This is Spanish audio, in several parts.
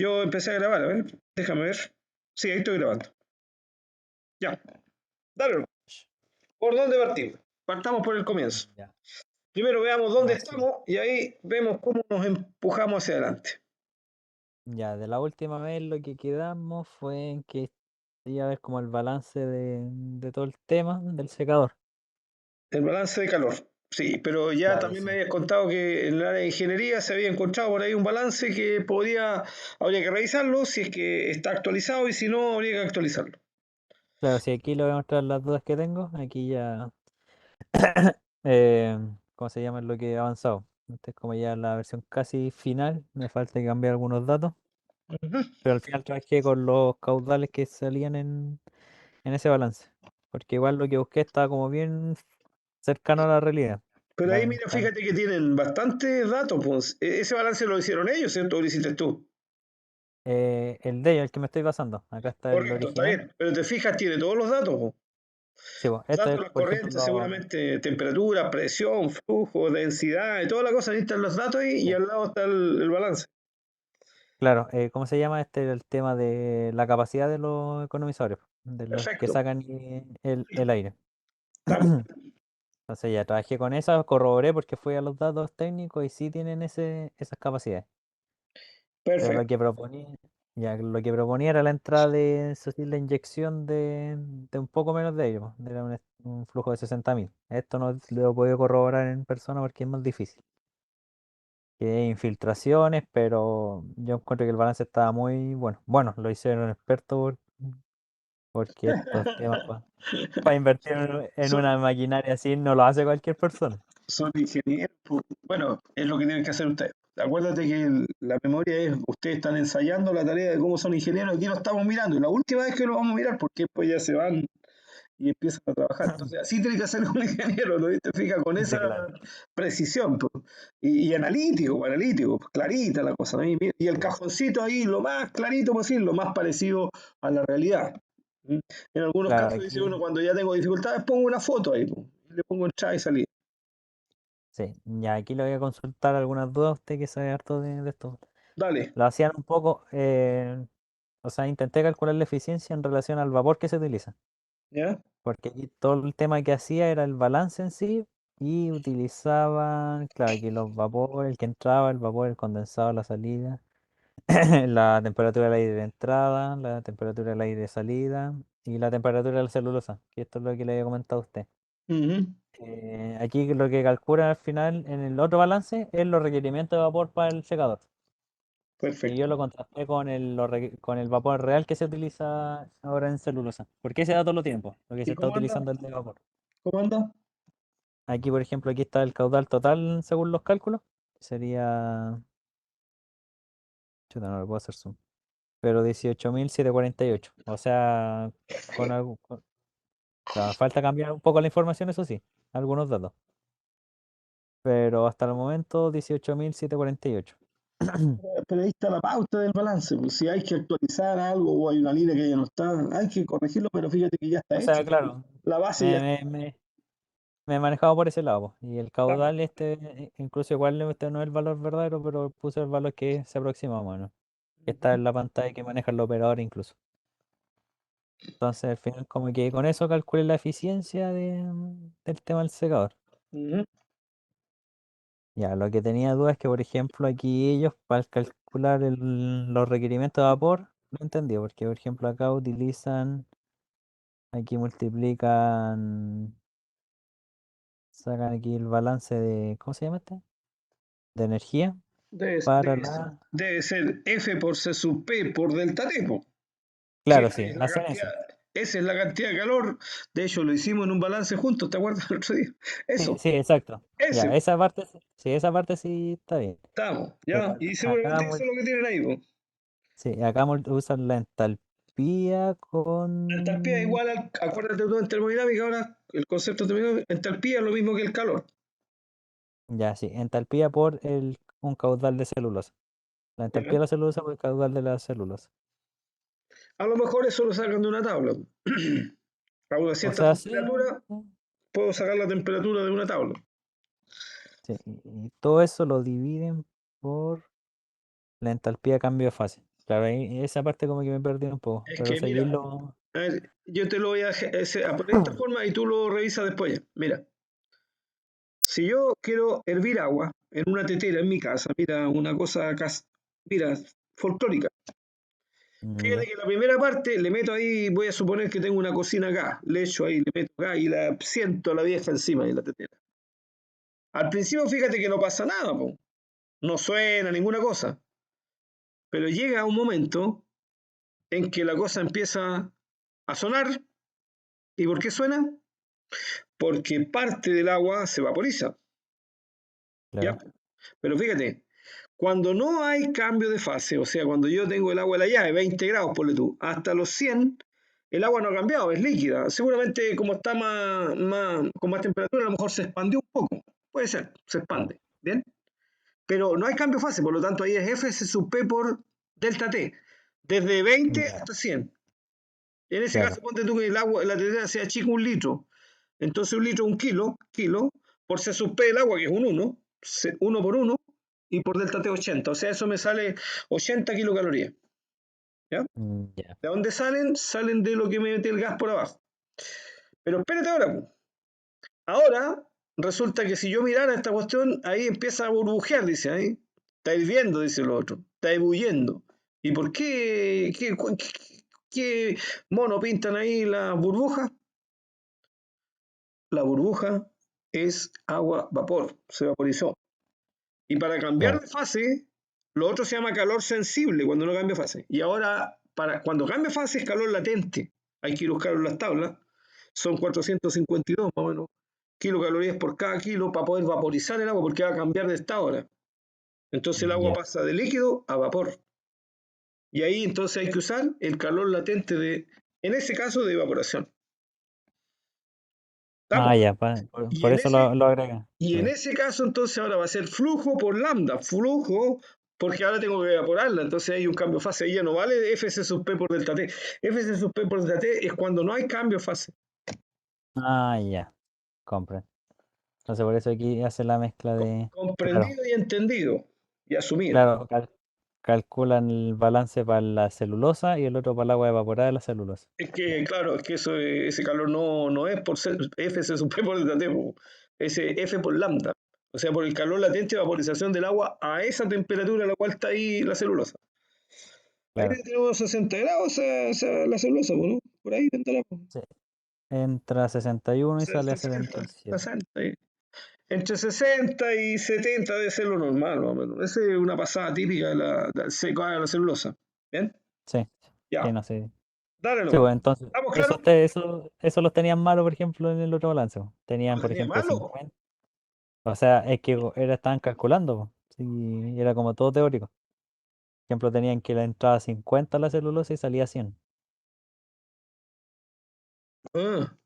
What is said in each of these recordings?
Yo empecé a grabar, a ver, déjame ver. Sí, ahí estoy grabando. Ya, dale. ¿Por dónde partimos? Partamos por el comienzo. Ya, Primero veamos dónde ya, sí. estamos y ahí vemos cómo nos empujamos hacia adelante. Ya, de la última vez lo que quedamos fue en que iba a ver como el balance de todo el tema del secador. El balance de calor. Sí, pero ya Claro, también me sí. habías contado que en el área de ingeniería se había encontrado por ahí un balance que habría que revisarlo si es que está actualizado y si no, habría que actualizarlo. Claro, sí, aquí le voy a mostrar las dudas que tengo. Aquí ya, eh, ¿cómo se llama? Lo que he avanzado. Esta es como ya la versión casi final. Me falta cambiar algunos datos. Ujú. Pero al final trabajé con los caudales que salían en ese balance. Porque igual lo que busqué estaba como bien cercano a la realidad. Pero ahí, mira, fíjate que tienen bastantes datos, pues. Ese balance lo hicieron ellos, ¿cierto? ¿O lo hiciste tú? El de ellos, el que me estoy basando. Acá está el Correcto, está original. bien. Pero te fijas, tiene todos los datos, pues. Sí, pues, este Datos, es, las por ejemplo, corrientes, seguramente temperatura, presión, flujo, densidad y toda la cosa. Ahí están los datos ahí y sí. al lado está el balance. Claro, ¿cómo se llama este? El tema de la capacidad de los economizadores, de los que Perfecto. sacan el aire. Dale. Entonces ya trabajé con eso, corroboré porque fui a los datos técnicos y sí tienen esas capacidades. Pero Perfecto. lo que proponía era la entrada de, eso sí, la inyección de un poco menos de ello, pues, de un flujo de 60.000. Esto no lo he podido corroborar en persona porque es más difícil. Que hay infiltraciones, pero yo encuentro que el balance estaba muy bueno. Bueno, lo hicieron expertos porque estos temas para invertir en Son, una maquinaria así no lo hace cualquier persona. son ingenieros. Bueno, es lo que tienen que hacer ustedes. Acuérdate que la memoria es, ustedes están ensayando la tarea de cómo son ingenieros, aquí lo estamos mirando. Y la última vez que lo vamos a mirar, porque después ya se van y empiezan a trabajar. Entonces, así tiene que hacer un ingeniero, ¿no? ¿Te fijas? Con esa Sí, claro. precisión, pues. Y analítico, pues, clarita la cosa, ¿no? Y el Sí, po. cajoncito ahí, lo más clarito posible, lo más parecido a la realidad. ¿Mm? En algunos Claro, casos dice uno, aquí, cuando ya tengo dificultades, pongo una foto ahí, pues, y le pongo entrada y salida. sí, ya aquí le voy a consultar algunas dudas a usted que sabe harto de esto. Dale, Lo hacían un poco, o sea, intenté calcular la eficiencia en relación al vapor que se utiliza. ¿ya? Porque aquí todo el tema que hacía era el balance en sí y utilizaban, claro, aquí los vapores, el que entraba, el vapor, el condensado, la salida, la temperatura del aire de entrada, la temperatura del aire de salida y la temperatura de la celulosa, que esto es lo que le había comentado a usted. Ujú. Aquí lo que calcula al final en el otro balance es los requerimientos de vapor para el secador. Y yo Perfecto. lo contrasté con el vapor real que se utiliza ahora en celulosa. Porque ese dato lo tiene, po, lo que se ¿Y está cómo anda? utilizando el de vapor. ¿Cómo anda? Aquí, por ejemplo, aquí está el caudal total según los cálculos. Sería... Chuta, no lo puedo hacer zoom. Pero 18.748. O sea, con algo... claro, falta cambiar un poco la información, eso sí. Algunos datos. Pero hasta el momento 18.748. Pero ahí está la pauta del balance, pues si hay que actualizar algo o hay una línea que ya no está, hay que corregirlo, pero fíjate que ya está O hecho. sea, claro. La base ya Me, está. me, me, me he manejado por ese lado, po. Y el Dale. caudal este, incluso igual este no es el valor verdadero, pero puse el valor que se aproxima más o menos. Que está en la pantalla que maneja el operador incluso. Entonces al final como que con eso calculé la eficiencia del tema del secador. Ujú. Ya, lo que tenía duda es que por ejemplo aquí ellos para calcular los requerimientos de vapor, no entendí, porque por ejemplo acá utilizan, aquí multiplican, sacan aquí el balance de, ¿cómo se llama este? De energía para la... Debe ser F por C sub P por delta T, po, que Claro, sí, es la hacen cantidad, eso. esa es la cantidad de calor. De hecho, lo hicimos en un balance juntos, ¿te acuerdas el otro día? Sí, Eso, sí, exacto. ese, Ya, esa parte, sí, esa parte sí está bien. estamos, Pero ¿ya? Y acá, seguramente eso es lo que tienen ahí, po. sí, acá usan la entalpía La entalpía es con... igual acuérdate tú en termodinámica ahora, el concepto de termodinámica, entalpía es lo mismo que el calor. Ya, sí, entalpía por un caudal de celulosa. La ¿Ya? entalpía de la celulosa por el caudal de la celulosa. A lo mejor eso lo sacan de una tabla. A una O cierta sea, sí, temperatura, puedo sacar la temperatura de una tabla. sí, y todo eso lo dividen por la entalpía de cambio de fase, Claro, ahí esa parte como que me perdí un poco, Es pero que mira, seguirlo. a ver, yo te lo voy a poner de esta forma y tú lo revisas después. Ya. Mira, si yo quiero hervir agua en una tetera en mi casa, mira, una cosa, mira, folclórica. Fíjate Ya. que la primera parte le meto ahí, voy a suponer que tengo una cocina acá, le echo ahí, le meto acá y la siento a la vieja encima de la tetera. Al principio fíjate que no pasa nada, po. No suena ninguna cosa, pero llega un momento en que la cosa empieza a sonar. ¿Y por qué suena? Porque parte del agua se vaporiza, ¿ya? Claro. Pero fíjate, cuando no hay cambio de fase, o sea, cuando yo tengo el agua en la llave, 20 grados, ponle tú, hasta los 100, el agua no ha cambiado, es líquida. Seguramente como está con más temperatura, a lo mejor se expandió un poco. Puede ser, se Claro. expande, ¿bien? Pero no hay cambio de fase, por lo tanto ahí es F sub P por delta T, desde 20 Ya. hasta 100. En ese caso, Claro. ponte tú que el agua, la tetera sea chico 1 litro. Entonces un litro es un kilo, por C sub P del agua, que es un 1, 1 por 1, y por delta T 80. O sea, eso me sale 80 kilocalorías. ¿Ya? Ya. ¿De dónde salen? Salen de lo que me mete el gas por abajo. Pero espérate ahora. Ahora resulta que si yo mirara esta cuestión, ahí empieza a burbujear, dice ahí. Está hirviendo, dice el otro. Está ebulliendo. ¿Y por qué? ¿Qué mono pintan ahí las burbujas? La burbuja es agua vapor, se vaporizó. Y para cambiar Claro. de fase, lo otro se llama calor sensible cuando no cambia fase. Y ahora, cuando cambia fase es calor latente. Hay que ir a buscarlo en las tablas. Son 452 más o menos kilocalorías por cada kilo para poder vaporizar el agua porque va a cambiar de estado ahora. Entonces el agua Ya. pasa de líquido a vapor. Y ahí entonces hay que usar el calor latente en ese caso, de evaporación. Ah, ¿Estamos? ya, Y por en eso ese, lo agrega. Y en Claro. ese caso, entonces ahora va a ser flujo por lambda, flujo, porque ahora tengo que evaporarla, entonces hay un cambio de fase, ahí ya no vale FC sub P por delta T. FC sub P por delta T es cuando no hay cambio de fase. Ah, ya. Comprendo. Entonces por eso aquí hace la mezcla de. Claro. Comprendido y entendido y asumido. Claro, calculan el balance para la celulosa y el otro para el agua evaporada de la celulosa. Es que, Ya. claro, es que ese calor no es por FC sub P por delta T, ese F por lambda. O sea, por el calor latente de vaporización del agua a esa temperatura a la cual está ahí la celulosa. Ahí Claro. tenemos 60 grados la celulosa, ¿no? Por ahí tendrá. Sí. Entra a 61 y sale a 60, 77. 60. Entre 60 y 70 debe ser lo normal, más o menos. Esa es una pasada típica de la celulosa. ¿Bien? Sí. Sí, Ya. no sé. Dale Sí, nomás. pues entonces, ¿Estamos claros? eso los tenían malo, por ejemplo, en el otro balance, po. ¿No Tenían, lo por tenía ejemplo, malo? 50. O sea, es que estaban calculando, po. Sí, era como todo teórico. Por ejemplo, tenían que la entrada 50 a la celulosa y salía 100. Ah,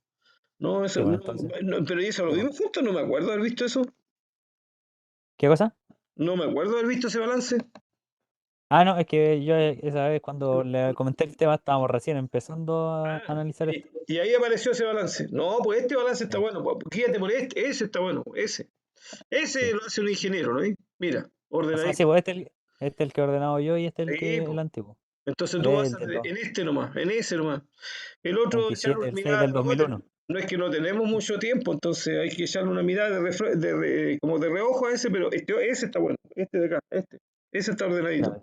no, Sí, eso, bueno, no, entonces. pero ¿y eso lo Sí, po. vimos juntos? No me acuerdo haber visto eso. ¿Qué cosa? No me acuerdo haber visto ese balance. Ah, no, es que yo esa vez cuando le comenté el tema estábamos recién empezando a Ah, analizar esto. y ahí apareció ese balance. No, pues este balance está Sí, bueno. Pues, guíate por este. Ese está bueno. Ese. Ese sí. lo hace un ingeniero, ¿no? Mira, O sea, sí, ordenadito. pues este es el que he ordenado yo y este es Sí, el pues. antiguo. Entonces tú vas Del de los en este nomás, en ese nomás. El otro, echarle 27 una del 6 mirada, del 2001. no es que no tenemos mucho tiempo, entonces hay que echarle una mirada como de reojo a ese, pero ese está bueno, este de acá, ese está ordenadito. Claro.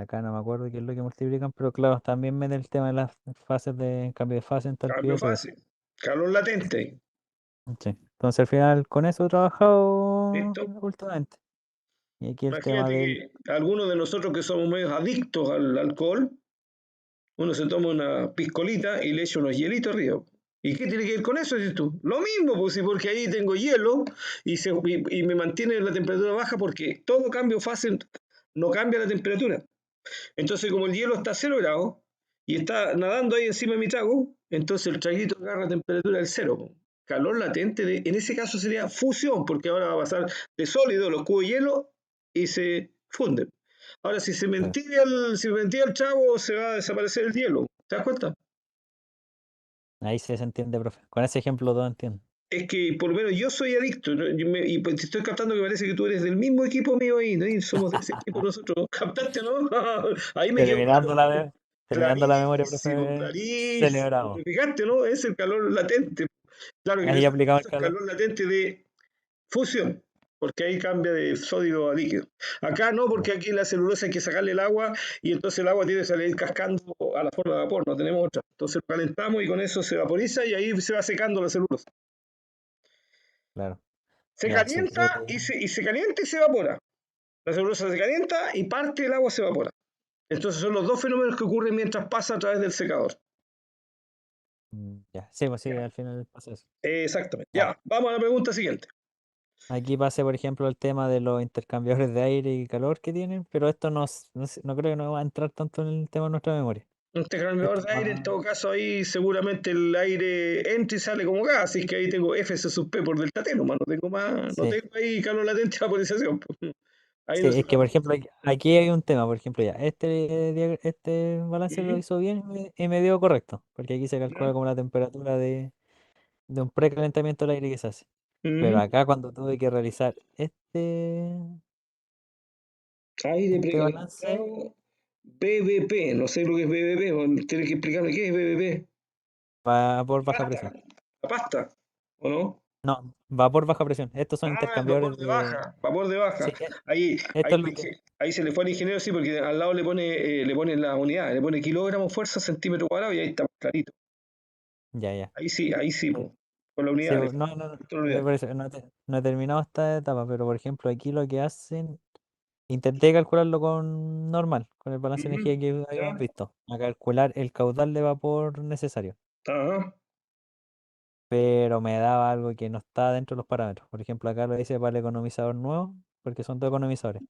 Acá no me acuerdo qué es lo que multiplican, pero claro, también mete el tema de las fases de cambio de fase, entalpía Cambio y todo eso. fácil, calor latente, Sí. Entonces al final con eso he trabajado ¿listo? últimamente. Y aquí el tema Imagínate del. que algunos de nosotros que somos medios adictos al alcohol, uno se toma una piscolita y le echa unos hielitos arriba. ¿Y qué tiene que ver con eso, dices tú? Lo mismo, pues, sí, porque ahí tengo hielo y me mantiene la temperatura baja porque todo cambio fácil no cambia la temperatura. Entonces, como el hielo está a 0 grados y está nadando ahí encima de mi trago, entonces el traguito agarra temperatura del cero, po. Calor latente, en ese caso sería fusión, porque ahora va a pasar de sólido los cubos de hielo y se funden. Ahora, Claro. si me mentía el trago, se va a desaparecer el hielo. ¿Te das cuenta? Ahí sí se entiende, profe. Con ese ejemplo todo entiendo. es que por lo menos yo soy adicto, ¿no? Y pues te estoy captando que parece que tú eres del mismo equipo mío ahí, ¿no? Y somos de ese equipo nosotros. ¿Captaste, no? Ahí me quedó claro. Terminando terminando la memoria, Clarísimo, profe, clarísimo. celebramos. ¿Te fijaste, no? Es el calor latente. Claro que en Ahí ese aplicamos el caso es calor. calor latente de fusión, porque ahí cambia de sólido a líquido. Acá no, Ya, porque aquí la celulosa hay que sacarle el agua y entonces el agua tiene que salir cascando a la forma de vapor, no tenemos otra. Entonces lo calentamos y con eso se vaporiza y ahí se va secando la celulosa. claro. Se Ya, sí. calienta y se calienta y se evapora. La celulosa se calienta y parte del agua se evapora. Entonces son los dos fenómenos que ocurren mientras pasa a través del secador. Ya. Sí, pues sí, Ya. al final pasa eso. Exactamente. Ya. Ya, vamos a la pregunta siguiente. Aquí pase, por ejemplo, el tema de los intercambiadores de aire y calor que tienen, pero esto no creo que no va a entrar tanto en el tema de nuestra memoria. Un transformador Esto es de aire, en más. todo caso, ahí seguramente el aire entra y sale como gas, así que ahí tengo FC sub P por delta T nomás, no tengo más, no Sí. tengo ahí calor latente de vaporización. Ahí Sí, no se es que, por va. ejemplo, aquí hay un tema, por ejemplo, ya, este balance lo Ujú, hizo bien y me dio correcto, porque aquí se ya, calcula como la temperatura de un precalentamiento del aire que se hace. Pero ujú. acá cuando tuve que realizar Aire este balance, precalentado BBP, no sé lo que es BBP, tienes que explicarme qué es BBP. va por baja Pasta, presión. la pasta, ¿o no? No, va por baja presión. Estos son Ah, el vapor intercambiadores de de. baja, vapor de baja. Sí, Ahí, ahí, esto es lo que. ahí se le fue al ingeniero, sí, porque al lado le pone la unidad, le pone kilogramos, fuerza, centímetro cuadrado y ahí está clarito. Ya, ya. Ahí sí, Sí, po, con la sí, unidad, le no, no, no. faltó la unidad. Por eso no he terminado esta etapa, pero por ejemplo, aquí lo que hacen. Intenté calcularlo con normal, con el balance de Ujú, energía que habíamos ¿ya? visto, a calcular el caudal de vapor necesario, Ajá. pero me daba algo que no está dentro de los parámetros. Por ejemplo, acá lo dice para el economizador nuevo, porque son dos economizadores,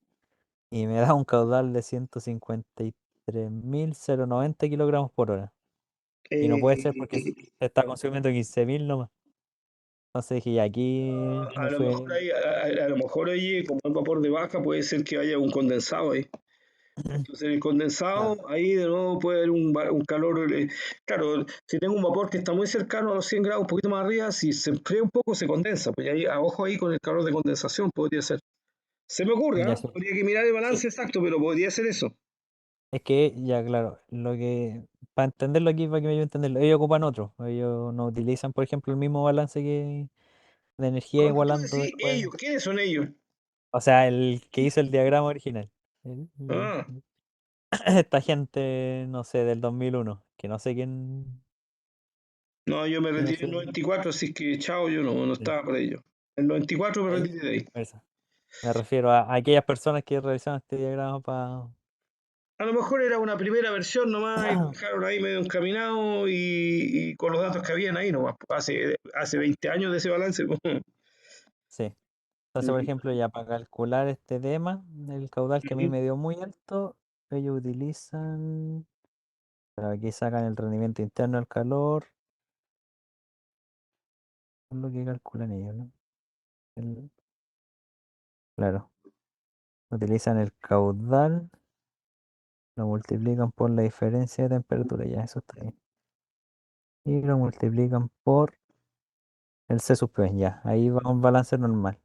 y me da un caudal de 153.090 kilogramos por hora. Y no puede ser porque Eh, se está consumiendo 15.000 nomás. Entonces dije, ya aquí a me lo mejor fue. ahí, a lo mejor oye, como es vapor de baja, puede ser que haya un condensado ahí. Entonces, en el Claro, condensado, ahí de nuevo puede haber un calor. Claro, si tengo un vapor que está muy cercano a los 100 grados, un poquito más arriba, si se enfría un poco, se condensa. Pues ahí, a ojo ahí con el calor de condensación, podría ser. Se me ocurre, ya ¿ah? sí. Habría que mirar el Sí, balance exacto, pero podría ser eso. es que, ya claro, para entenderlo aquí, para que me ayude a entenderlo, ellos ocupan otro. Ellos no utilizan, por ejemplo, el mismo balance de energía Cuando tú igualando decís después. ellos, ¿quiénes son ellos? O sea, el que hizo el diagrama original. El- el- Ah, Esta gente, no sé, del 2001, que no sé no, yo me quién retiré es en el el. 94, así que chao, yo no Sí, estaba por ello. En el 94 me ahí, retiré de ahí. eso. Me refiero a aquellas personas que realizaron este diagrama para. A lo mejor era una primera versión nomás y lo dejaron ahí medio encaminado y con los datos que habían ahí nomás. Hace 20 años de ese balance. Sí. Entonces, por ejemplo, ya para calcular este tema, el caudal que a mí me dio muy alto, ellos utilizan. Pero aquí sacan el rendimiento interno del calor, es lo que calculan ellos, ¿no? El- claro, utilizan el caudal, lo multiplican por la diferencia de temperatura, ya eso está bien. Y lo multiplican por el C sub P, ya, ahí va un balance normal.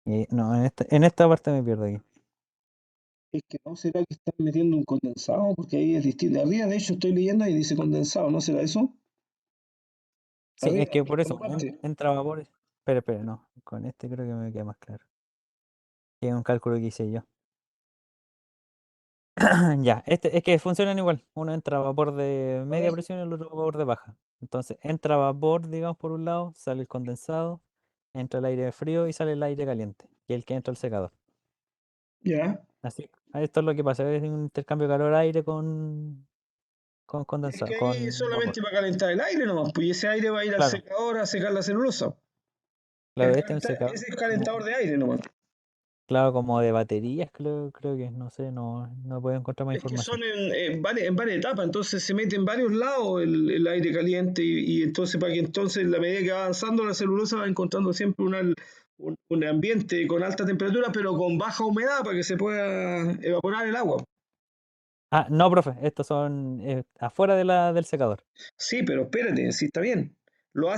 Y no, en esta parte me pierdo aquí. Es que no será que están metiendo un condensado, porque ahí es distinto. Arriba, de hecho, estoy leyendo y dice condensado, ¿no será eso? Sí, es Arriba, que en por eso, una parte. entra vapor. Espera, espera, no, con este creo que me queda más claro. Que es un cálculo que hice yo. Ya, es que funcionan igual. Uno entra a vapor de A media ver, presión y el otro a vapor de baja. Entonces, entra vapor, digamos, por un lado, sale el condensado, entra el aire frío y sale el aire caliente, que es el que entra al secador. ya. Así, esto es lo que pasa, es un intercambio calor-aire con Es que condensado, ahí con vapor. solamente va a calentar el aire nomás, pues y ese aire va a ir al Claro, secador a secar la celulosa. claro, este es un secador Ese es calentador de aire nomás. claro, como de baterías, creo que, no sé, no puedo encontrar más Es que son información. en varias etapas, entonces se mete en varios lados el aire caliente y entonces para que entonces la medida que va avanzando la celulosa va encontrando siempre un ambiente con alta temperatura pero con baja humedad para que se pueda evaporar el agua. Ah, no, profe, estos son afuera del secador. Sí, pero espérate, sí está bien. ¿Ya? Lo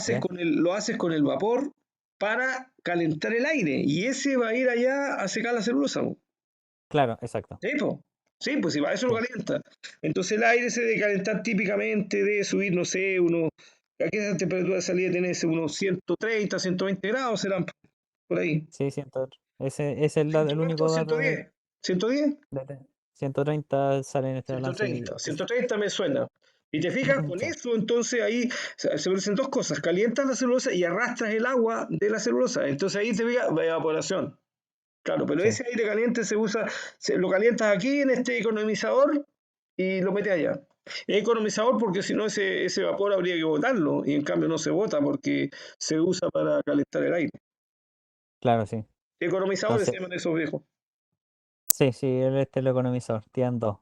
haces con el vapor para calentar el aire y ese va a ir allá a secar la celulosa, po. Claro, exacto. Sí, po. Sí, pues si para eso lo Sí, calienta. Entonces el aire se debe calentar típicamente, debe subir, no sé, unos, ¿a qué temperatura de salida tiene ese? Unos 130, 120 grados serán por ahí. sí, ese es el ¿100 cuánto? único dato 110. ¿110? 130 sale en este balance y 130, 130 me suena. Y te fijas, con sí, eso entonces ahí se producen dos cosas, calientas la celulosa y arrastras el agua de la celulosa. Entonces ahí te fijas, evaporación. Claro, pero sí, ese aire caliente se usa, lo calientas aquí en este economizador y lo metes allá. Es economizador porque si no ese vapor habría que botarlo y en cambio no se bota porque se usa para calentar el aire. claro, sí. Economizadores se Entonces, llaman esos viejos. sí, sí, este es el economizador, tienen dos.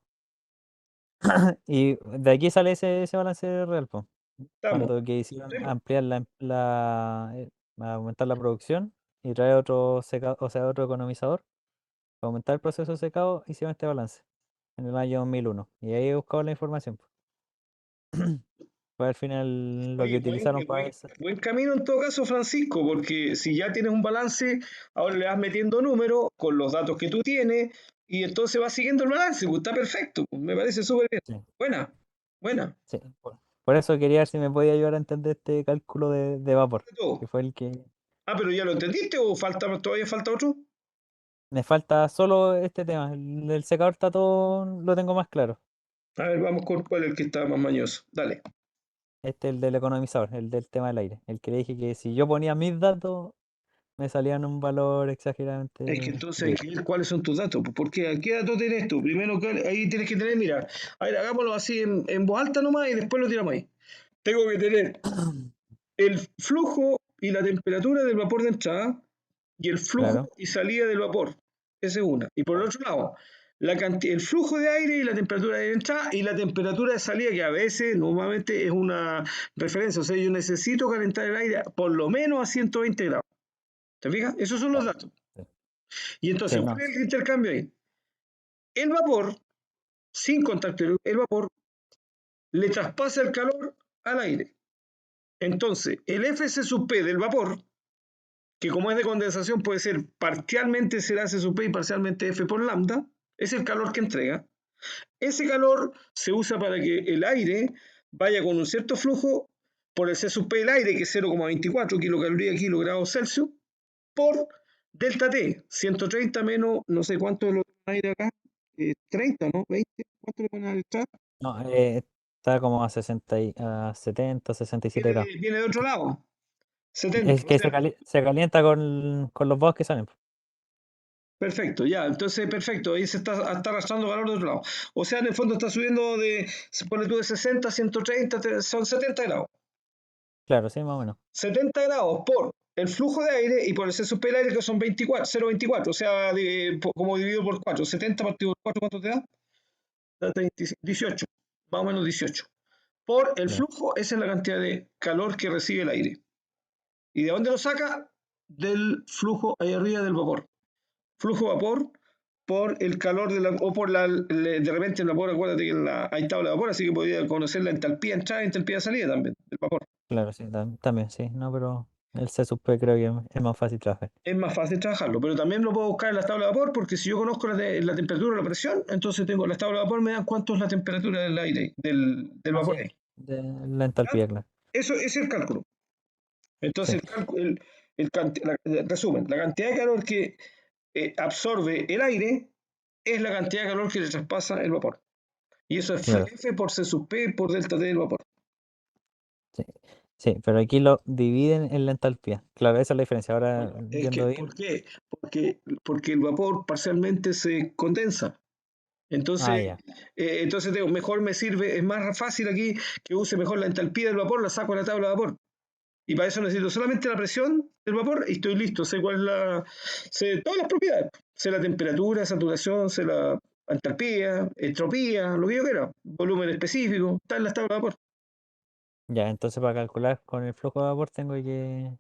Y de aquí sale ese balance real, po. Estamos. Cuando que Sí, hicieron po. ampliar aumentar la producción y traer otro secado, o sea, otro economizador, para aumentar el proceso de secado, hicieron este balance en el año 2001. Y ahí he buscado la información, po. Fue al final lo que Oye, utilizaron para eso. buen camino en todo caso, Francisco, porque si ya tienes un balance, ahora le vas metiendo números con los datos que tú tienes y entonces vas siguiendo el balance, pues está perfecto, pues, me parece súper bien. Sí, Buena, buena. sí. Por eso quería ver si me podía ayudar a entender este cálculo de vapor, De todo. que fue el que Ah, pero ya lo entendiste o todavía falta otro. me falta solo este tema. El del secador está todo, lo tengo más claro. A ver, vamos con cuál es el que está más mañoso. Dale. Este es el del economizador, el del tema del aire. El que le dije que si yo ponía mis datos, me salían un valor Es que exageradamente entonces hay que ridículo. ver cuáles son tus datos, pues, porque ¿qué datos tienes tú? Primero ahí tienes que tener, mira, a ver, hagámoslo así en voz alta nomás y después lo tiramos ahí. Tengo que tener el flujo y la temperatura del vapor de entrada y el flujo Claro, y salida del vapor. Esa es una. Y por el claro, otro lado, el flujo de aire y la temperatura de entrada y la temperatura de salida, que a veces normalmente es una referencia. O sea, yo necesito calentar el aire por lo menos a 120 grados. ¿Te fijas? Esos son los claro. datos. Sí, Y entonces, sí, ¿cuál no, es sí, el intercambio ahí? El vapor, sin contacto, el vapor le traspasa el calor al aire. Entonces, el Fc sub P del vapor, que como es de condensación puede ser parcialmente será C sub P y parcialmente F por lambda, es el calor que entrega. Ese calor se usa para que el aire vaya con un cierto flujo por el C sub P del aire, que es 0,24 kilocalorías kilogrado Celsius, por delta T, 130 menos no sé cuánto lo aire acá, 30, ¿no? 20, ¿cuánto le ponen al chat? no, está como a 60 a 70, 67 grados. Viene de otro lado, 70, Es o que sea, se calienta con los vapores que salen, po. perfecto, ya, entonces perfecto, ahí está arrastrando calor de otro lado. O sea, en el fondo está subiendo se pone tú de 60 a 130, son 70 grados. Claro, sí, más o menos. 70 grados por el flujo de aire y por el censo del aire que son 24, 0,24, o sea, como dividido por 4, 70 partido por 4, ¿cuánto te da? Da 18, más o menos 18. Por el Ya, flujo, esa es la cantidad de calor que recibe el aire. ¿Y de dónde lo saca? Del flujo ahí arriba del vapor. Flujo vapor por el calor o por de repente el vapor, acuérdate que hay tabla de vapor, así que podría conocer la entalpía de entrada y entalpía de salida también del vapor. claro, sí, también, sí. No, pero el C sub P creo que es más fácil trabajar. Es más fácil trabajarlo, pero también lo puedo buscar en las tablas de vapor, porque si yo conozco la temperatura o la presión, entonces tengo las tablas de vapor, me dan cuánto es la temperatura del aire, del Ah, vapor sí, ahí. de la ¿Ya? entalpía, claro. Eso es el cálculo. Sí, Entonces, resumen, la cantidad de calor que absorbe el aire es la cantidad de calor que le traspasa el vapor. Y eso es claro. F por C sub P por delta T del vapor. Sí, sí, pero aquí lo dividen en la entalpía. Claro, esa es la diferencia. Ahora, Bueno, es que, viendo ¿por bien. qué? Porque el vapor parcialmente se condensa. Ah, Entonces, ya, digo, mejor me sirve, es más fácil aquí que use mejor la entalpía del vapor, la saco a la tabla de vapor. Y para eso necesito solamente la presión del vapor y estoy listo. Sé cuál es sé todas las propiedades. Sé la temperatura, saturación, sé la entalpía, entropía, lo que yo quiera, volumen específico, está en las tablas de vapor. ya. Entonces, para calcular con el flujo de vapor, tengo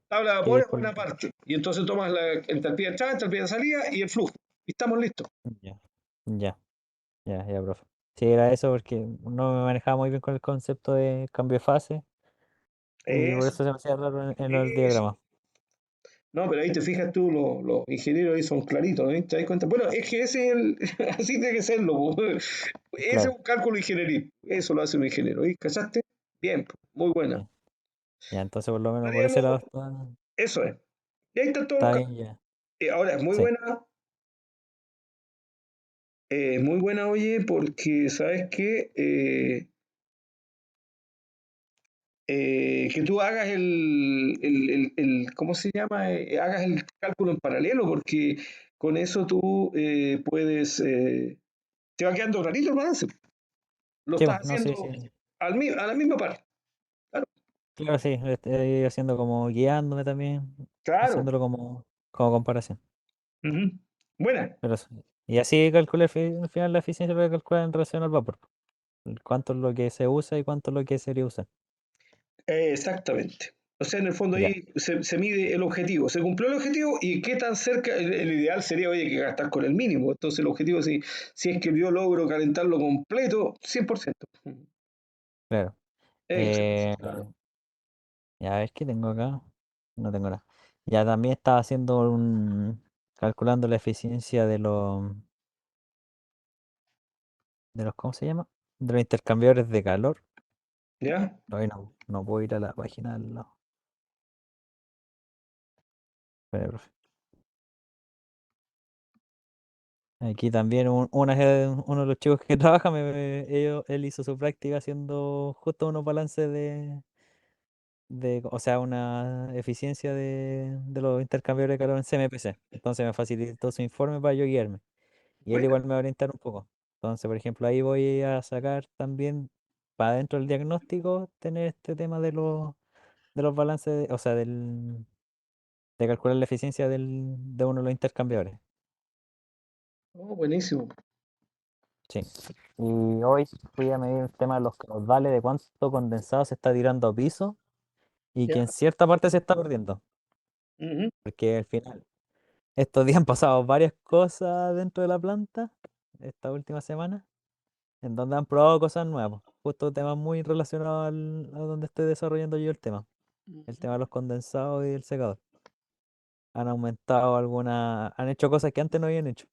Tabla de que vapor ir es por. buena parte. Y entonces tomas la entalpía de entrada, entalpía de salida y el flujo. Y estamos listos. Ya, ya, ya, ya, profe. Sí, era eso porque no me manejaba muy bien con el concepto de cambio de fase y por Eso, eso se me hacía raro en los eso. diagramas. No, pero ahí te fijas tú, los ingenieros ahí son claritos, ¿no? ¿Te das cuenta? Bueno, es que ese es el, así tiene que serlo, po. Ese es Claro, un cálculo ingenieril, eso lo hace un ingeniero, ¿y cachaste? Bien, po, muy buena. sí. Ya, entonces por lo menos por ese lado Tenemos, está, eso es. Y ahí están todos los está cálculos. bien ya. Ahora, Sí. muy buena, oye, porque, ¿sabes qué? Que tú hagas ¿cómo se llama? Hagas el cálculo en paralelo, porque con eso tú puedes, te va quedando clarito el balance. Lo Sí, estás pues, no, sí, haciendo sí. a la misma par. Claro, Claro, sí, estoy haciendo como guiándome también, claro. haciéndolo como comparación. Ujú. Buena. Pero sí. Y así calculé al final la eficiencia para calcular en relación al vapor. Cuánto es lo que se usa y cuánto es lo que sería usar. Exactamente. O sea, en el fondo Ya, ahí se mide el objetivo. Se cumplió el objetivo y qué tan cerca, el ideal sería, oye, que gastar con el mínimo. Entonces el objetivo, si es que yo logro calentarlo completo, 100%. claro. Exacto. Eh, ya ves que tengo acá. No tengo nada. Ya también estaba haciendo calculando la eficiencia de los, ¿cómo se llama? De los intercambiadores de calor. ¿Ya? Hoy no puedo ir a la página al lado. Espera, profe. Aquí también uno de los chicos que trabaja, él hizo su práctica haciendo justo unos balances o sea, una eficiencia de los intercambiadores de calor en CMPC. Entonces me facilitó su informe para yo guiarme. Y él Bueno. igual me va a orientar un poco. Entonces, por ejemplo, ahí voy a sacar también para dentro del diagnóstico tener este tema de los balances, o sea, de calcular la eficiencia de uno de los intercambiadores. Oh, buenísimo. Sí. Y hoy fui a medir el tema de los caudales, de cuánto condensado se está tirando a piso y ¿Ya? que en cierta parte se está perdiendo. Ujú. Porque al final, estos días han pasado varias cosas dentro de la planta, esta última semana, en donde han probado cosas nuevas. Justo temas muy relacionados a donde estoy desarrollando yo el tema de los condensados y el secador. Han aumentado han hecho cosas que antes no habían hecho.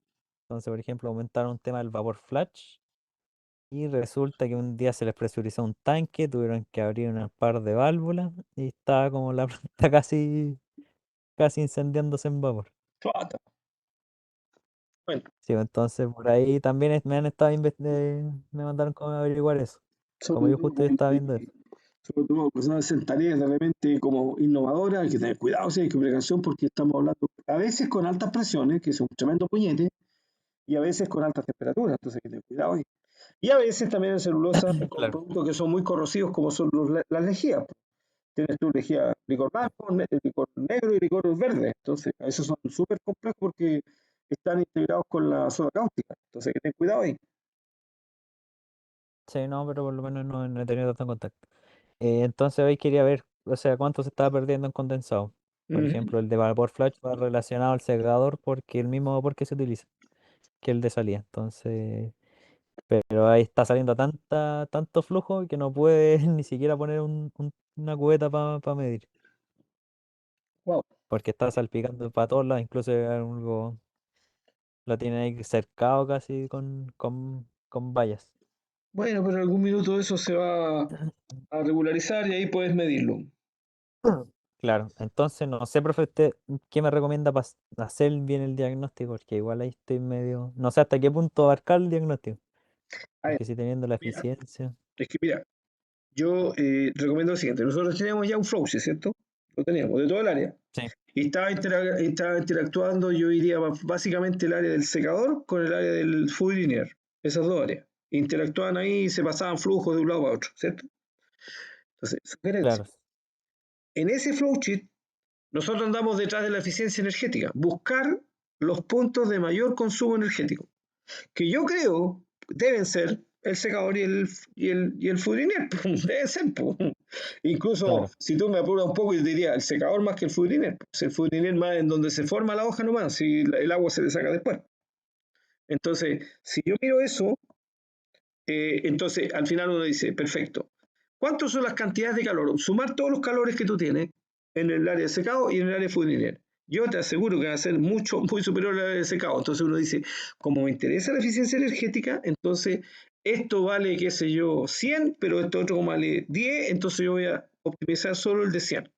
Entonces, por ejemplo, aumentaron un tema del vapor flash. Y resulta que un día se les presurizó un tanque, tuvieron que abrir un par de válvulas y estaba como la planta casi incendiándose en vapor. Chuata. Bueno, Sí, pues, entonces por ahí también me han estado me mandaron como a averiguar eso. Como sobre yo todo justo yo estaba viendo eso. sobre todo personas en tareas de repente como innovadoras, hay que tener cuidado, sí, hay que precaución porque estamos hablando a veces con altas presiones, que es un tremendo puñete, y a veces con altas temperaturas, entonces hay que tener cuidado ahí. Y a veces también en celulosa con Claro. productos que son muy corrosivos como son las lejías. Tienes tu lejía licor Sí. blanco, licor negro y licor verde. Entonces, esos son súper complejos porque están integrados con la soda cáustica. Entonces, hay que tener cuidado ahí. Sí, no, pero por lo menos no he tenido tanto contacto. Entonces hoy quería ver, o sea, cuánto se estaba perdiendo en condensado. Por Ujú. ejemplo, el de vapor flash va relacionado al secador porque el mismo vapor que se utiliza, que el de salida. Entonces, pero ahí está saliendo tanto flujo que no puede ni siquiera poner una cubeta para medir, Wow. porque está salpicando para todos lados, incluso algo lo tienen ahí cercado casi con vallas. Bueno, pero en algún minuto eso se va a regularizar y ahí puedes medirlo. Claro, entonces no sé, profe, usted qué me recomienda para hacer bien el diagnóstico, porque igual ahí estoy medio, no sé hasta qué punto abarcar el diagnóstico, A ver, porque si teniendo la mira, eficiencia. es que mira, yo recomiendo lo siguiente. Nosotros teníamos ya un flowsheet, ¿cierto? Lo teníamos de todo el área. Sí, Y estaba interactuando, yo diría, básicamente el área del secador con el área del food linear. Esas dos áreas. Interactuaban ahí y se pasaban flujos de un lado a otro, ¿cierto? Entonces, sugerencia. claro, En ese flowsheet, nosotros andamos detrás de la eficiencia energética. Buscar los puntos de mayor consumo energético. Que yo creo deben ser el secador y el food linear. Deben ser, po. Incluso claro, si tú me apuras un poco, yo te diría el secador más que el food linear. El food linear más en donde se forma la hoja nomás, si el agua se le saca después. Entonces, si yo miro eso, Entonces, al final uno dice, perfecto, ¿cuántas son las cantidades de calor? Sumar todos los calores que tú tienes en el área de secado y en el área de fundilia. Yo te aseguro que va a ser mucho, muy superior al área de secado. Entonces uno dice, como me interesa la eficiencia energética, entonces esto vale, qué sé yo, 100, pero esto otro vale 10, entonces yo voy a optimizar solo el de 100.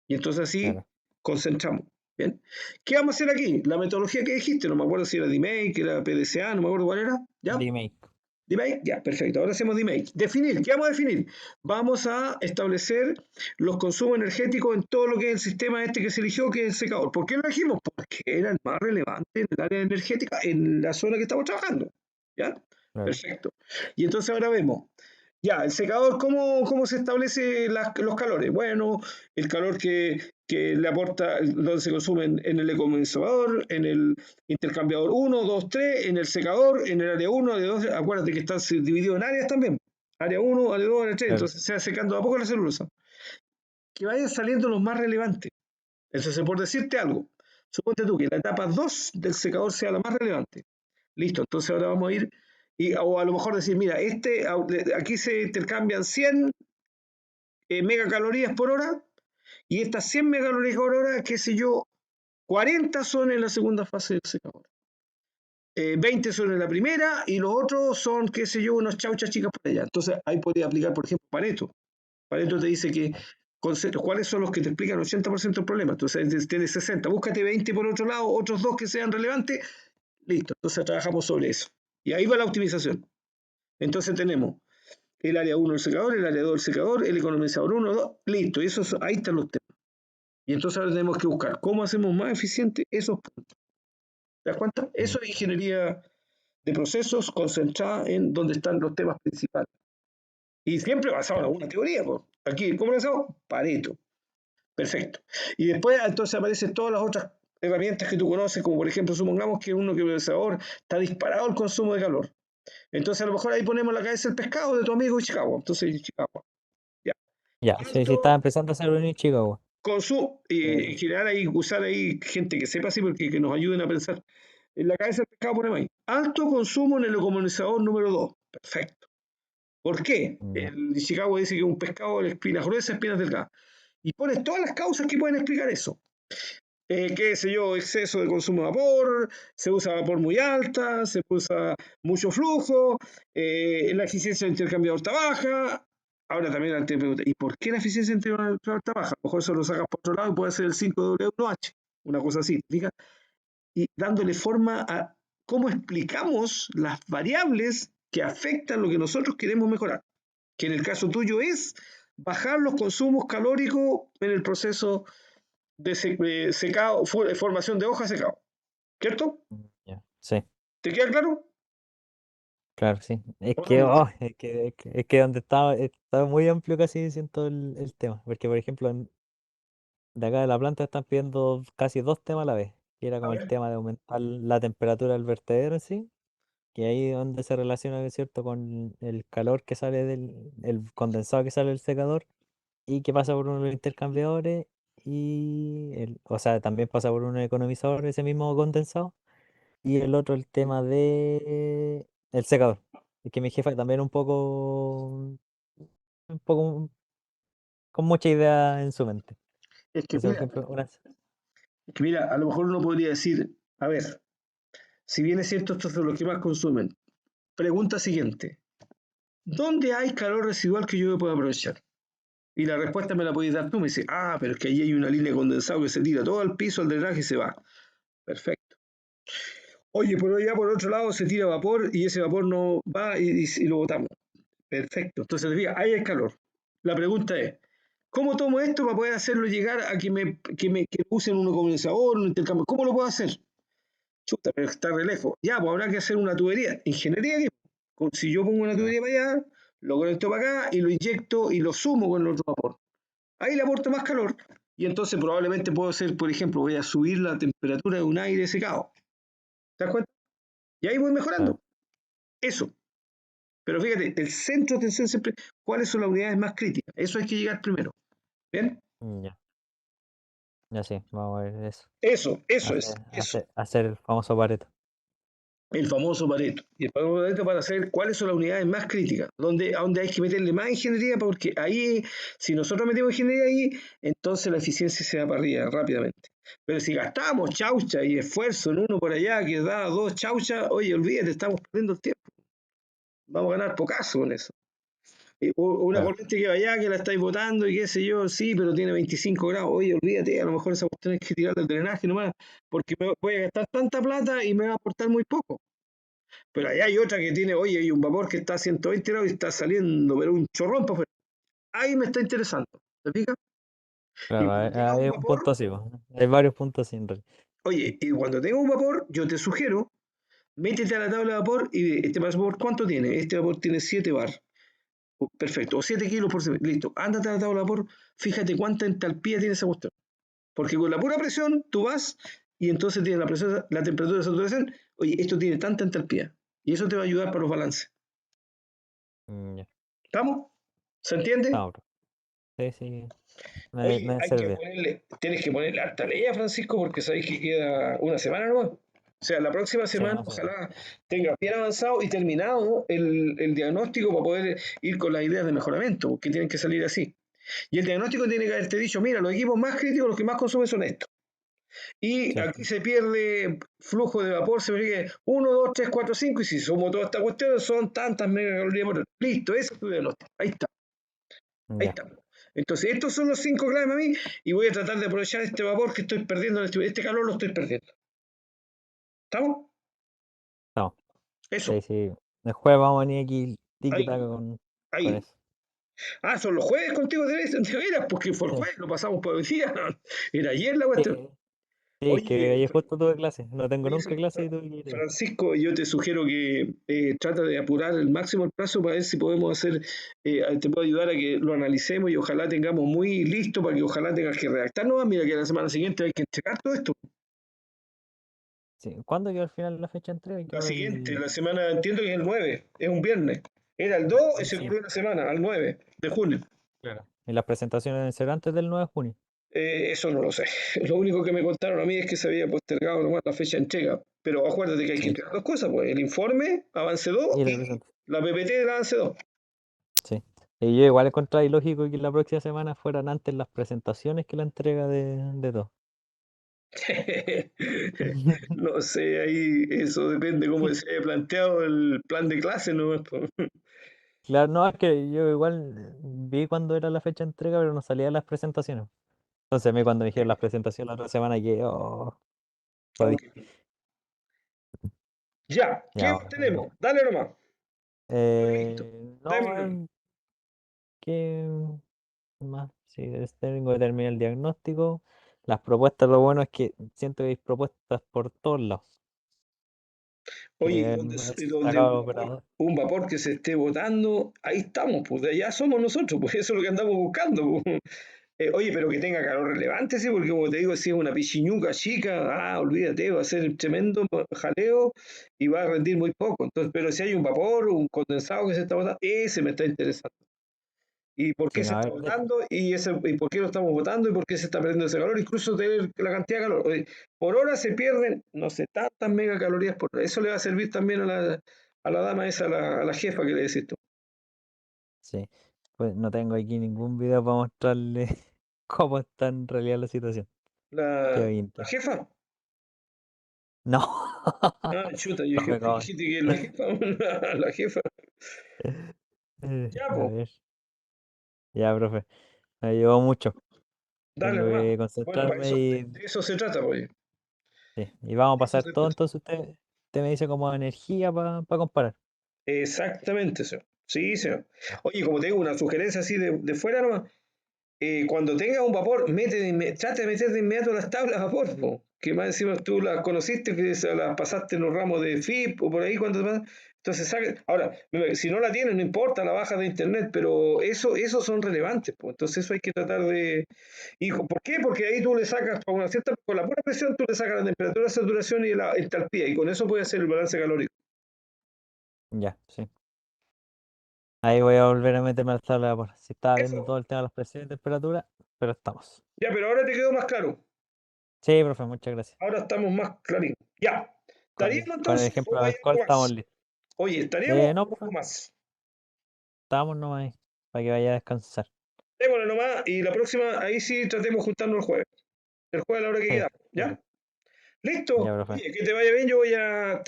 Y entonces así Claro. concentramos. ¿Bien? ¿Qué vamos a hacer aquí? La metodología que dijiste, no me acuerdo si era DMake, era PDCA, no me acuerdo cuál era. ¿Ya? Remake. DMake, ya, perfecto. Ahora hacemos DMake. Definir, ¿qué vamos a definir? Vamos a establecer los consumos energéticos en todo lo que es el sistema este que se eligió, que es el secador. ¿Por qué lo elegimos? Porque era el más relevante en el área energética, en la zona que estamos trabajando. ¿Ya? Claro. Perfecto. Y entonces ahora vemos, ya, el secador, ¿cómo se establece los calores? Bueno, el calor que le aporta, donde se consume en el ecocondensador, en el intercambiador 1, 2, 3, en el secador, en el área 1, área 2, acuérdate que está dividido en áreas también. Área 1, área 2, área 3, Claro. entonces se va secando a poco la celulosa. Que vayan saliendo los más relevantes. Entonces, por decirte algo, suponte tú que la etapa 2 del secador sea la más relevante. Listo, entonces ahora vamos a ir, o a lo mejor decir, mira, aquí se intercambian 100 megacalorías por hora, y estas 100 megacalorías por hora, qué sé yo, 40 son en la segunda fase del secador. 20 son en la primera y los otros son, qué sé yo, unos chauchas chicas por allá. Entonces ahí podría aplicar, por ejemplo, Pareto. Pareto te dice que cuáles son los que te explican el 80% del problema. Entonces tienes 60, búscate 20 por otro lado, otros dos que sean relevantes, listo. Entonces trabajamos sobre eso. Y ahí va la optimización. Entonces tenemos el área 1 del secador, el área 2 del secador, el economizador 1, 2, listo. Y eso, ahí están los temas. Y entonces ahora tenemos que buscar cómo hacemos más eficiente esos puntos. ¿Te das cuenta? Mm. Eso es ingeniería de procesos concentrada en donde están los temas principales. Y siempre basado en Claro. alguna teoría. Pues. Aquí, ¿cómo lo hacemos? Pareto. Perfecto. Y después entonces aparecen todas las otras herramientas que tú conoces, como por ejemplo, supongamos que uno que procesador está disparado el consumo de calor. Entonces a lo mejor ahí ponemos la cabeza del pescado de tu amigo de Chicago. Entonces, Chicago. Ya. Ya, sí, sí, estaba Alto empezando a hacer un en Chicago. consumo, y Eh, en general ahí usar ahí gente que sepa así, porque que nos ayuden a pensar. En la cabeza del pescado ponemos ahí. Alto consumo en el economizador número 2. Perfecto. ¿Por qué? ya. El de Chicago dice que un pescado de espinas gruesas, espinas delgadas. Y pones todas las causas que pueden explicar eso. Qué sé yo, exceso de consumo de vapor, se usa vapor muy alta, se usa mucho flujo, la eficiencia del intercambiador está baja. Ahora también la pregunta, ¿y por qué la eficiencia del intercambiador está baja? A lo mejor eso lo sacas por otro lado y puede ser el 5W1H, una cosa así, ¿fija? Y dándole forma a cómo explicamos las variables que afectan lo que nosotros queremos mejorar, que en el caso tuyo es bajar los consumos calóricos en el proceso de secado, formación de hoja, secado. ¿Cierto? Ya. Sí, ¿Te queda claro? claro, sí. Es ¿O no que, mucho? oh, es que donde estaba muy amplio casi siento el tema. Porque, por ejemplo, de acá de la planta están pidiendo casi dos temas a la vez. Que era A como el ver. tema de aumentar la temperatura del vertedero en sí, que ahí es donde se relaciona, ¿no es cierto?, con el calor que sale el condensado que sale del secador y que pasa por uno de los intercambiadores o sea, también pasa por un economizador ese mismo condensado. Y el otro, el tema de el secador. Es que mi jefa también un poco con mucha idea en su mente. Es que Entonces, por mira, ejemplo, a lo mejor uno podría decir, a ver, si bien es cierto, esto es lo que más consumen. Pregunta siguiente, ¿dónde hay calor residual que yo pueda aprovechar? Y la respuesta me la podéis dar tú, me dice, pero es que ahí hay una línea de condensado que se tira todo al piso, al drenaje y se va. Perfecto. Oye, por allá por otro lado se tira vapor y ese vapor no va y lo botamos. Perfecto. Entonces, ahí hay calor. La pregunta es, ¿cómo tomo esto para poder hacerlo llegar a que usen un condensador, un intercambio? ¿Cómo lo puedo hacer? Chuta, pero está re lejos. Ya, pues habrá que hacer una tubería. Ingeniería, si yo pongo una claro, tubería para allá, lo conecto para acá y lo inyecto y lo sumo con el otro vapor. Ahí le aporto más calor y entonces probablemente puedo hacer, por ejemplo, voy a subir la temperatura de un aire secado. ¿Te das cuenta? Y ahí voy mejorando. claro. Eso. Pero fíjate, el centro de atención siempre, ¿cuáles son las unidades más críticas? Eso hay que llegar primero. ¿Bien? Ya, ya sí, vamos a ver eso. Eso es, Hacer, eso. hacer, hacer el famoso Pareto. el famoso Pareto. Y el famoso Pareto para saber cuáles son las unidades más críticas, a donde hay que meterle más ingeniería, porque ahí, si nosotros metemos ingeniería ahí, entonces la eficiencia se va para arriba rápidamente. Pero si gastamos chaucha y esfuerzo en uno por allá que da dos chauchas, oye, olvídate, estamos perdiendo el tiempo. Vamos a ganar pocaso con eso. O una Claro, corriente que vaya, que la estáis botando y qué sé yo, sí, pero tiene 25 grados. Oye, olvídate, a lo mejor esa cuestión hay que tirarle el drenaje nomás, porque me voy a gastar tanta plata y me va a aportar muy poco. Pero allá hay otra que tiene, oye, hay un vapor que está a 120 grados y está saliendo, pero un chorrón para afuera. Ahí me está interesando, ¿te fijas? Y claro, cuando tenga un hay un vapor, punto así, po. Hay varios puntos así en realidad. oye, y cuando tenga un vapor, yo te sugiero, métete a la tabla de vapor y ve, este vapor, ¿cuánto tiene? Este vapor tiene 7 bar. Perfecto, o 7 kilos por segundo. Listo, ándate a la tabla de vapor, fíjate cuánta entalpía tiene esa cuestión. Porque con la pura presión tú vas y entonces tienes la presión, la temperatura de saturación, oye, esto tiene tanta entalpía. Y eso te va a ayudar para los balances. Ya, ¿Estamos? ¿Se entiende? no, bro. Sí, sí, me Oye, ha hay que servido. ponerle, tienes que ponerle harta leña, Francisco, porque sabéis que queda una semana nomás. O sea, la próxima Sí, semana no sé. ojalá tenga bien avanzado y terminado el diagnóstico para poder ir con las ideas de mejoramiento, porque tienen que salir así. Y el diagnóstico tiene que haberte dicho, mira, los equipos más críticos, los que más consumen son estos. Y Sí, aquí se pierde flujo de vapor, se pierde 1, 2, 3, 4, 5, y si sumo toda esta cuestión, son tantas megacalorías por hora. Listo, ese es tu diagnóstico. Ahí está, ahí ya, está. Entonces, estos son los 5 claves a mí, y voy a tratar de aprovechar este vapor que estoy perdiendo, este calor lo estoy perdiendo. ¿Estamos? no. Eso, Sí, sí. El jueves vamos a venir aquí ahí, tiki-taka con ahí. eso. Ah, son los jueves contigo de veras, porque fue el Sí, jueves, lo pasamos por el día. Era ayer la cuestión. sí, sí, es que Oye, ayer justo tuve clase. No tengo Oye, nunca clase y tuve que ir ayer. Francisco, yo te sugiero que trata de apurar el máximo el plazo para ver si podemos hacer, te puedo ayudar a que lo analicemos y ojalá tengamos muy listo para que ojalá tengas que redactar nomás. Mira que la semana siguiente hay que entregar todo esto. Sí. ¿Cuándo quedó al final la fecha de entrega? La Quedó siguiente, el... la semana, entiendo que es el 9, es un viernes. Era el 2 y se Sí, cumplió una semana, al 9 de junio. claro. Y las presentaciones deben ser antes del 9 de junio. Eso no lo sé. Lo único que me contaron a mí es que se había postergado nomás la fecha de entrega. Pero acuérdate que hay que Sí. entregar dos cosas, pues el informe, avance 2 Y la y presentación. la PPT del avance 2. Sí. Y yo igual encontré ilógico que la próxima semana fueran antes las presentaciones que la entrega de todo. No sé, ahí eso depende cómo se haya planteado el plan de clase, ¿no? Claro, no, es que yo igual vi cuando era la fecha de entrega, pero no salían las presentaciones. Entonces a mí cuando me dijeron las presentaciones la otra semana que, oh, jodí. Ok. Ya, ¿qué Ya, más bueno. tenemos? Dale nomás. Estoy listo. No, Démosle. ¿qué más? Sí, tengo que terminar el diagnóstico. Las propuestas, lo bueno es que siento que hay propuestas por todos lados. Oye, Que y es donde sacado operador. un vapor que se esté botando, ahí estamos, pues de allá somos nosotros, pues eso es lo que andamos buscando, pues. Oye, pero que tenga calor relevante, sí, porque como te digo, si es una pichiñuca chica, olvídate, va a ser tremendo jaleo y va a rendir muy poco. Entonces, pero si hay un vapor, un condensado que se está botando, ese me está interesando. ¿Y por qué Sí, se no, a está ver, botando? ¿Y por qué lo estamos botando? ¿Y por qué se está perdiendo ese calor? Incluso tener la cantidad de calor. Oye, por hora se pierden, no sé, tantas megacalorías por hora. Eso le va a servir también a la dama esa, a la jefa que le decís tú. sí. Pues no tengo aquí ningún video para mostrarle cómo está en realidad la situación. La, Qué la vintage. jefa. No. Ah, chuta, yo dije, Profe, ¿qué ¿cómo es? dijiste que es la jefa? La jefa. Ya, A pues, ver. Ya, profe. Me llevó mucho. dale Tengo nomás. que Bueno, para concentrarme eso, y, de eso se trata, pues. sí, y vamos a De eso pasar se todo. trata. Entonces usted me dice como energía para comparar. Exactamente, señor. Sí, señor. Ya. Oye, como te digo, una sugerencia así de fuera nomás. Cuando tengas un vapor, trata de meter de inmediato las tablas a vapor, po, que más encima tú las conociste, que las pasaste en los ramos de FIP o por ahí cuando entonces ahora, si no la tienes, no importa, la bajas de internet, pero eso son relevantes, po, entonces eso hay que tratar de. ¿Por qué? Porque ahí tú le sacas, con la pura presión, tú le sacas la temperatura, saturación y la entalpía, y con eso puedes hacer el balance calórico. Ya, sí. Ahí voy a volver a meterme al tabla de vapor. Si estaba viendo Eso. todo el tema de las presiones y temperatura, pero estamos. Ya, pero ahora te quedó más claro. Sí, profe, muchas gracias. Ahora estamos más claritos. Ya. Estaríamos con el entonces, ejemplo o de hay alcohol algo estamos más. listos. Oye, ¿estaríamos No, o algo pues, más? estamos nomás ahí, para que vaya a descansar. Démosle nomás y la próxima, ahí sí tratemos de juntarnos el jueves. El jueves a la hora que Sí, queda, sí, ¿ya? pues. Listo. Ya, profe. Oye, que te vaya bien. Yo voy a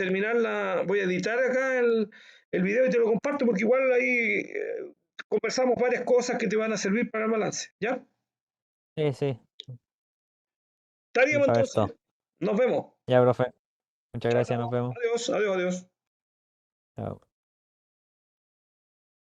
voy a editar acá el video y te lo comparto porque igual ahí conversamos varias cosas que te van a servir para el balance, ¿ya? Sí, sí, y Estaríamos para ver entonces. todo. Nos vemos. Ya, profe. Muchas Chao, gracias, nos chao. vemos. Adiós, adiós, adiós. Chao.